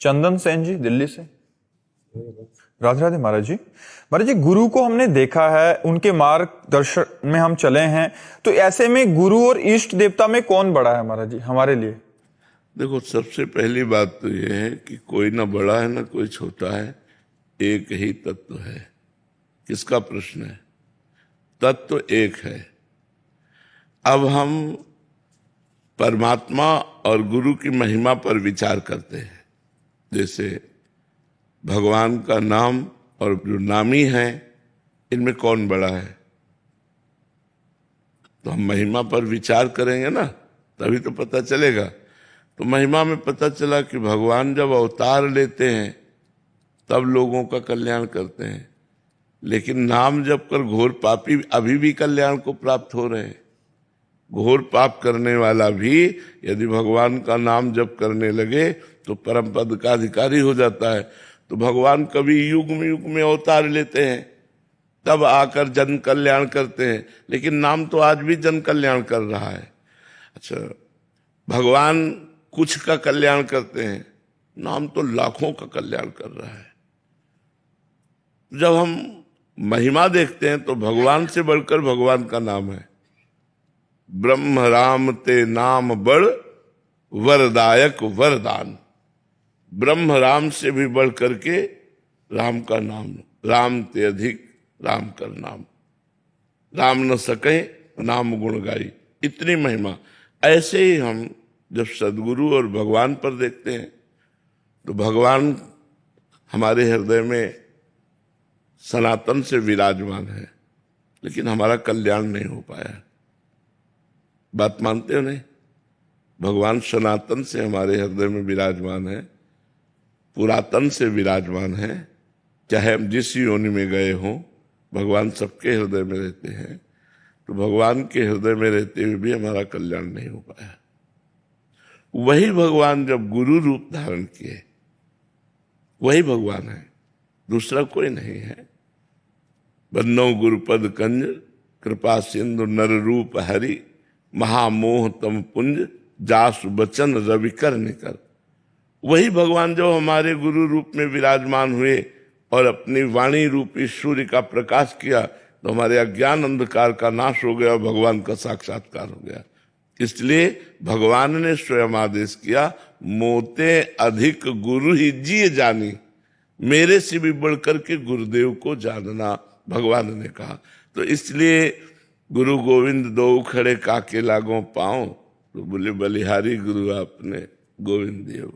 चंदन सेन जी दिल्ली से। राधे राधे महाराज जी। महाराज जी, गुरु को हमने देखा है, उनके मार्गदर्शन में हम चले हैं, तो ऐसे में गुरु और इष्ट देवता में कौन बड़ा है महाराज जी हमारे लिए? देखो, सबसे पहली बात तो यह है कि कोई ना बड़ा है ना कोई छोटा है, एक ही तत्व है। किसका प्रश्न है? तत्व एक है। अब हम परमात्मा और गुरु की महिमा पर विचार करते हैं। जैसे भगवान का नाम और जो नामी है, इनमें कौन बड़ा है? तो हम महिमा पर विचार करेंगे ना, तभी तो पता चलेगा। तो महिमा में पता चला कि भगवान जब अवतार लेते हैं तब लोगों का कल्याण करते हैं, लेकिन नाम जप कर घोर पापी अभी भी कल्याण को प्राप्त हो रहे हैं। घोर पाप करने वाला भी यदि भगवान का नाम जप करने लगे तो परम पद का अधिकारी हो जाता है। तो भगवान कभी युग में अवतार लेते हैं, तब आकर जन कल्याण करते हैं, लेकिन नाम तो आज भी जन कल्याण कर रहा है। अच्छा, भगवान कुछ का कल्याण करते हैं, नाम तो लाखों का कल्याण कर रहा है। जब हम महिमा देखते हैं तो भगवान से बढ़कर भगवान का नाम है। ब्रह्म राम ते नाम बड़ वरदायक वरदान। ब्रह्म राम से भी बढ़ करके राम का नाम, राम ते अधिक राम कर नाम, राम न सके नाम गुण गाई, इतनी महिमा। ऐसे ही हम जब सदगुरु और भगवान पर देखते हैं तो भगवान हमारे हृदय में सनातन से विराजमान है, लेकिन हमारा कल्याण नहीं हो पाया। बात मानते हो नहीं? भगवान सनातन से हमारे हृदय में विराजमान है, पुरातन से विराजमान है। चाहे हम जिस योनि में गए हों, भगवान सबके हृदय में रहते हैं। तो भगवान के हृदय में रहते हुए भी हमारा कल्याण नहीं हो पाया। वही भगवान जब गुरु रूप धारण किए, वही भगवान है, दूसरा कोई नहीं है। बन्नो गुरुपद कंज कृपा सिंधु नर रूप हरि, महामोह तम पुंज जासु बचन रवि कर निकर। वही भगवान जो हमारे गुरु रूप में विराजमान हुए और अपनी वाणी रूपी सूर्य का प्रकाश किया, तो हमारे अज्ञान अंधकार का नाश हो गया, भगवान का साक्षात्कार हो गया। इसलिए भगवान ने स्वयं आदेश किया, मोते अधिक गुरु ही जिए जानी, मेरे से भी बढ़कर के गुरुदेव को जानना, भगवान ने कहा। तो इसलिए गुरु गोविंद दो खड़े काके लागों पाओ, तो बोले बलिहारी गुरु आपने गोविंद देव।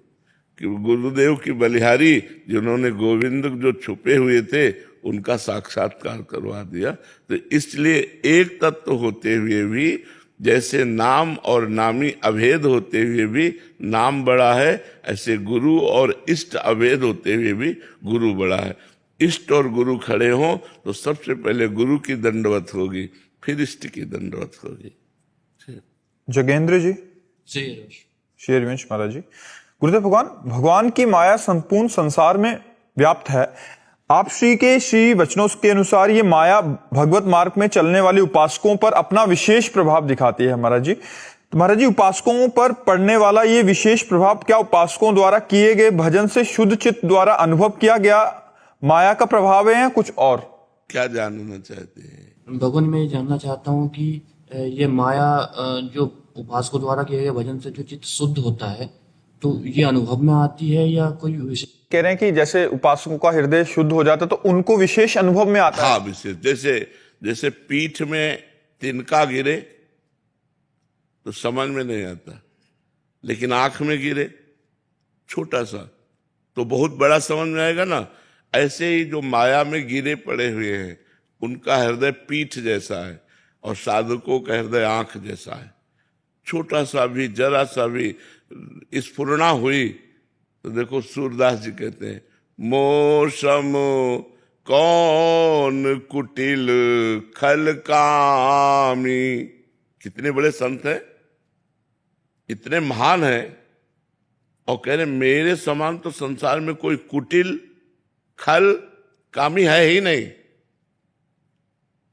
कि गुरुदेव की बलिहारी, जिन्होंने गोविंद जो छुपे हुए थे उनका साक्षात्कार करवा दिया। तो इसलिए एक तत्व होते हुए भी, जैसे नाम और नामी अभेद होते हुए भी नाम बड़ा है, ऐसे गुरु और इष्ट अभेद होते हुए भी गुरु बड़ा है। इष्ट और गुरु खड़े हों तो सबसे पहले गुरु की दंडवत होगी, फिर इष्ट की दंडवत होगी। जगेंद्र जी शेरवंश महाराज जी। गुरुदेव, भगवान की माया संपूर्ण संसार में व्याप्त है। आप श्री के श्री वचनों के अनुसार ये माया भगवत मार्ग में चलने वाले उपासकों पर अपना विशेष प्रभाव दिखाती है महाराज जी। तो महाराज जी, उपासकों पर पड़ने वाला ये विशेष प्रभाव क्या उपासकों द्वारा किए गए भजन से शुद्ध चित्त द्वारा अनुभव किया गया माया का प्रभाव है या कुछ और? क्या जानना चाहते हैं? भगवान, मैं ये जानना चाहता हूँ कि ये माया जो उपासकों द्वारा किए गए भजन से जो चित्त शुद्ध होता है, तो ये अनुभव में आती है या कोई विशेष? कह रहे हैं कि जैसे उपासकों का हृदय शुद्ध हो जाता है तो उनको विशेष अनुभव में आता है। हाँ, विशेष। जैसे पीठ में तिनका गिरे तो समझ में नहीं आता, लेकिन आंख में गिरे छोटा सा तो बहुत बड़ा समझ में आएगा ना। ऐसे ही जो माया में गिरे पड़े हुए हैं, उनका हृदय पीठ जैसा है और साधकों का हृदय आंख जैसा है। छोटा सा भी, जरा सा भी स्फुरना हुई तो देखो, सूरदास जी कहते हैं, मोसम कौन कुटिल खल कामी। कितने बड़े संत हैं, इतने महान हैं, और कह रहे मेरे समान तो संसार में कोई कुटिल खल कामी है ही नहीं।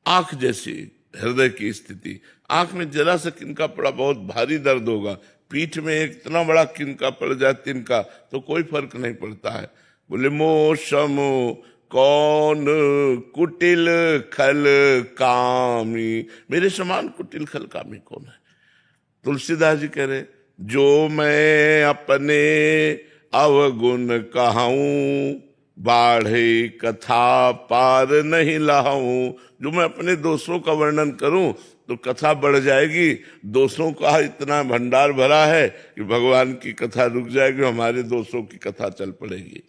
आंख जैसी हृदय की स्थिति, आंख में जरा सा किनका पड़ा बहुत भारी दर्द होगा, पीठ में एक इतना बड़ा किनका पड़ जाए तिनका तो कोई फर्क नहीं पड़ता है। बोले मोसम कौन कुटिल खल कामी, मेरे समान कुटिल खल कामी कौन है। तुलसीदास जी कह रहे जो मैं अपने अवगुण कहूं बाढ़े कथा पार नहीं लाऊं। जो मैं अपने दोषों का वर्णन करूं तो कथा बढ़ जाएगी। दोषों का इतना भंडार भरा है कि भगवान की कथा रुक जाएगी, हमारे दोषों की कथा चल पड़ेगी।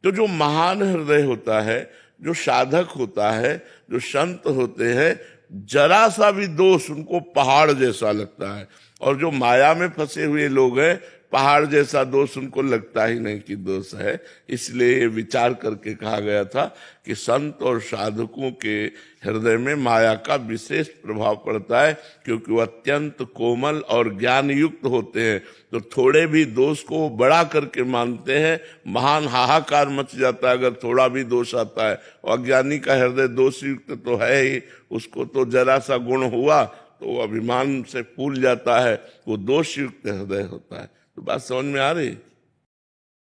तो जो महान हृदय होता है, जो साधक होता है, जो संत होते हैं, जरा सा भी दोष उनको पहाड़ जैसा लगता है। और जो माया में फंसे हुए लोग हैं, पहाड़ जैसा दोष उनको लगता ही नहीं कि दोष है। इसलिए विचार करके कहा गया था कि संत और साधकों के हृदय में माया का विशेष प्रभाव पड़ता है, क्योंकि वो अत्यंत कोमल और ज्ञान युक्त होते हैं। तो थोड़े भी दोष को बड़ा करके मानते हैं, महान हाहाकार मच जाता है अगर थोड़ा भी दोष आता है। और अज्ञानी का हृदय दोष युक्त तो है ही, उसको तो जरा सा गुण हुआ तो वो अभिमान से फूल जाता है, वो दोष युक्त हृदय होता है। तो बात समझ में आ रही?